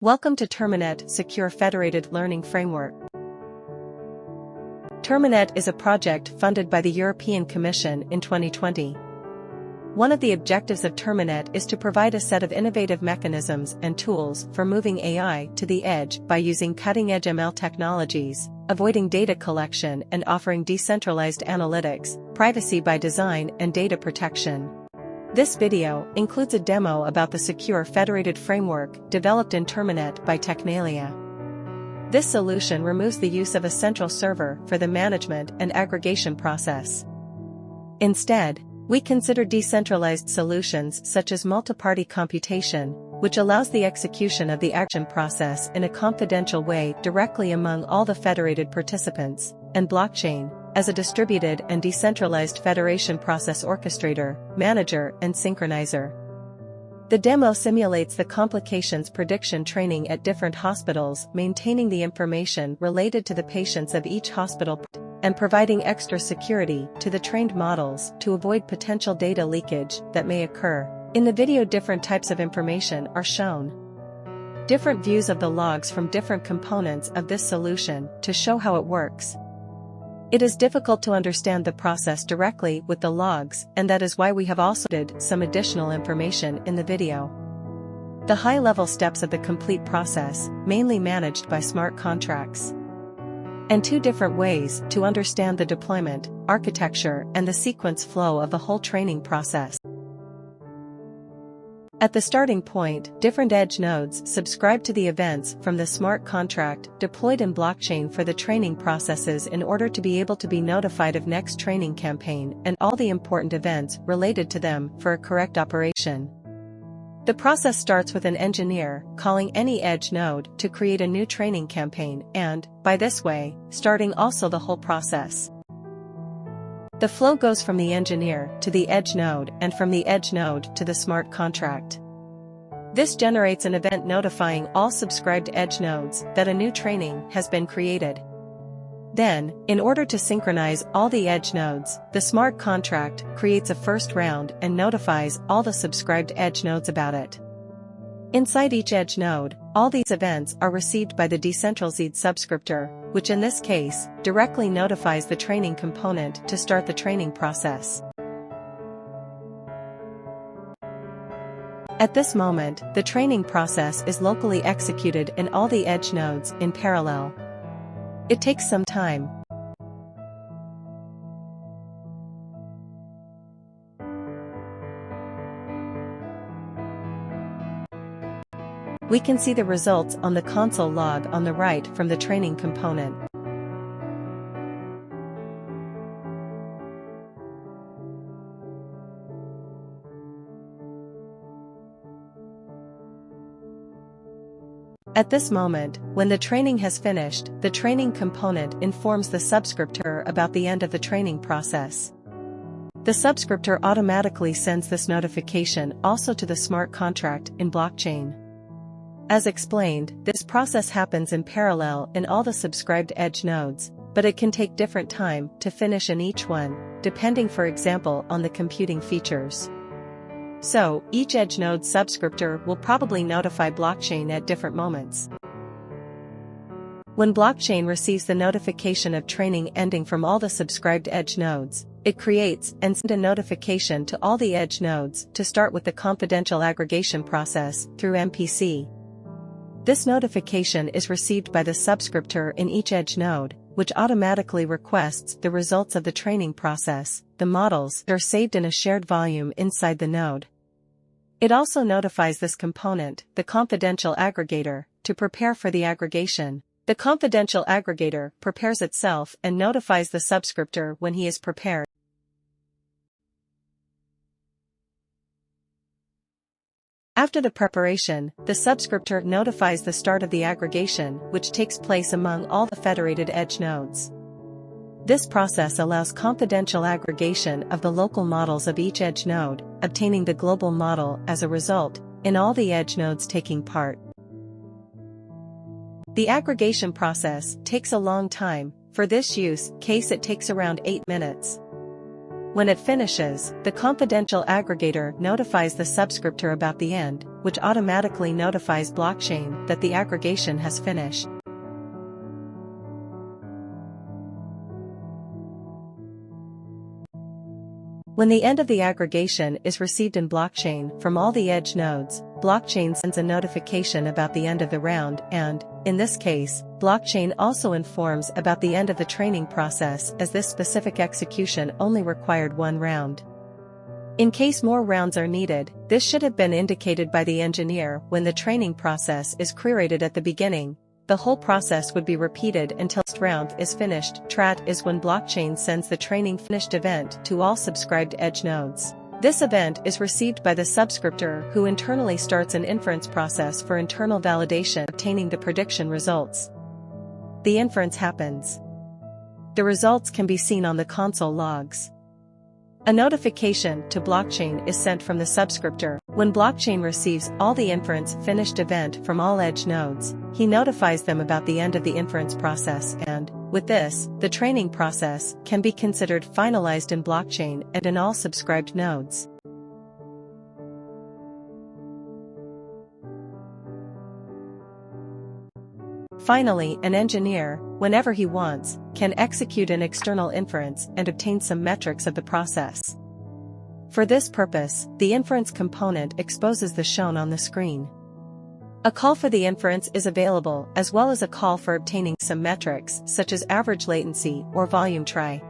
Welcome to TERMINET Secure Federated Learning Framework. TERMINET is a project funded by the European Commission in 2020. One of the objectives of TERMINET is to provide a set of innovative mechanisms and tools for moving AI to the edge by using cutting-edge ML technologies, avoiding data collection and offering decentralized analytics, privacy by design and data protection. This video includes a demo about the Secure Federated Framework developed in TERMINET by TECNALIA. This solution removes the use of a central server for the management and aggregation process. Instead, we consider decentralized solutions such as multi-party computation, which allows the execution of the action process in a confidential way directly among all the federated participants, and blockchain, as a distributed and decentralized federation process orchestrator, manager, and synchronizer. The demo simulates the complications prediction training at different hospitals, maintaining the information related to the patients of each hospital, and providing extra security to the trained models to avoid potential data leakage that may occur. In the video, different types of information are shown. Different views of the logs from different components of this solution to show how it works. It is difficult to understand the process directly with the logs, and that is why we have also added some additional information in the video. The high-level steps of the complete process, mainly managed by smart contracts. And two different ways to understand the deployment, architecture, and the sequence flow of the whole training process. At the starting point, different edge nodes subscribe to the events from the smart contract deployed in blockchain for the training processes in order to be able to be notified of next training campaign and all the important events related to them for a correct operation. The process starts with an engineer calling any edge node to create a new training campaign and, by this way, starting also the whole process. The flow goes from the engineer to the edge node and from the edge node to the smart contract. This generates an event notifying all subscribed edge nodes that a new training has been created. Then, in order to synchronize all the edge nodes, the smart contract creates a first round and notifies all the subscribed edge nodes about it. Inside each edge node, all these events are received by the decentralized subscriptor, which in this case, directly notifies the training component to start the training process. At this moment, the training process is locally executed in all the edge nodes in parallel. It takes some time. We can see the results on the console log on the right from the training component. At this moment, when the training has finished, the training component informs the subscriptor about the end of the training process. The subscriptor automatically sends this notification also to the smart contract in blockchain. As explained, this process happens in parallel in all the subscribed edge nodes, but it can take different time to finish in each one, depending for example on the computing features. So, each edge node subscriptor will probably notify blockchain at different moments. When blockchain receives the notification of training ending from all the subscribed edge nodes, it creates and sends a notification to all the edge nodes to start with the confidential aggregation process through MPC. This notification is received by the subscriptor in each edge node, which automatically requests the results of the training process. The models are saved in a shared volume inside the node. It also notifies this component, the confidential aggregator, to prepare for the aggregation. The confidential aggregator prepares itself and notifies the subscriptor when he is prepared. After the preparation, the subscriptor notifies the start of the aggregation, which takes place among all the federated edge nodes. This process allows confidential aggregation of the local models of each edge node, obtaining the global model as a result, in all the edge nodes taking part. The aggregation process takes a long time. For this use case it takes around 8 minutes. When it finishes, the confidential aggregator notifies the subscriptor about the end, which automatically notifies blockchain that the aggregation has finished. When the end of the aggregation is received in blockchain from all the edge nodes, blockchain sends a notification about the end of the round and, in this case, blockchain also informs about the end of the training process, as this specific execution only required one round. In case more rounds are needed, this should have been indicated by the engineer when the training process is created at the beginning. The whole process would be repeated until the round is finished. TRAT is when blockchain sends the training finished event to all subscribed edge nodes. This event is received by the subscriptor, who internally starts an inference process for internal validation, obtaining the prediction results. The inference happens. The results can be seen on the console logs. A notification to blockchain is sent from the subscriptor. When blockchain receives all the inference finished event from all edge nodes, he notifies them about the end of the inference process and, with this, the training process can be considered finalized in blockchain and in all subscribed nodes. Finally, an engineer, whenever he wants, can execute an external inference and obtain some metrics of the process. For this purpose, the inference component exposes the shown on the screen. A call for the inference is available, as well as a call for obtaining some metrics such as average latency or volume try.